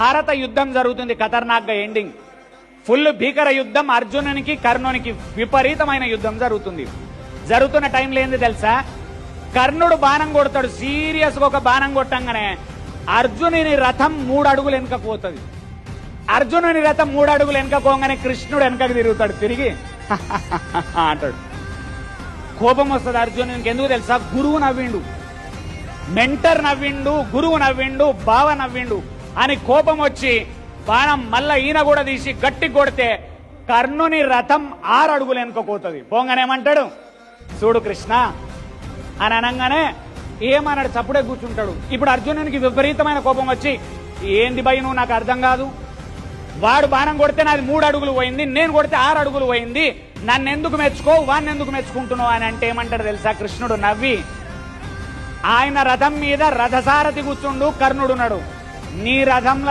భారత యుద్ధం జరుగుతుంది, ఖతర్నాక్గా ఎండింగ్, ఫుల్ భీకర యుద్ధం. అర్జునునికి కర్ణునికి విపరీతమైన యుద్ధం జరుగుతుంది. జరుగుతున్న టైంలో ఏంది తెలుసా, కర్ణుడు బాణం కొడతాడు, సీరియస్ గా ఒక బాణం కొట్టంగానే అర్జునుని రథం 3 అడుగులు వెనుకకు పోతుంది. అర్జునుని రథం 3 అడుగులు వెనుకపోగానే కృష్ణుడు వెనకకు తిరుగుతాడు, తిరిగి అంటాడు. కోపం వస్తుంది అర్జునునికి. ఎందుకు తెలుసా, గురువు నవ్విండు, మెంటర్ నవ్విండు, గురువు నవ్విండు, బావ నవ్విండు అని కోపం వచ్చి బాణం మళ్ళా ఈయన కూడా తీసి గట్టి కొడితే కర్ణుని రథం 6 అడుగులు వెనుకపోతుంది. పోగానేమంటాడు, చూడు కృష్ణ అని అనగానే ఏమన్నాడు, చప్పుడే కూర్చుంటాడు. ఇప్పుడు అర్జునునికి విపరీతమైన కోపం వచ్చి, ఏంది భయ్ నువ్వు, నాకు అర్థం కాదు, వాడు బాణం కొడితే నాది 3 అడుగులు పోయింది, నేను కొడితే 6 అడుగులు పోయింది, నన్ను ఎందుకు మెచ్చుకో, వాడిని ఎందుకు మెచ్చుకుంటున్నావు అని అంటే ఏమంటాడు తెలుసా, కృష్ణుడు నవ్వి, ఆయన రథం మీద రథసారథి కూర్చుండు, కర్ణుడున్నాడు, నీ రథంలో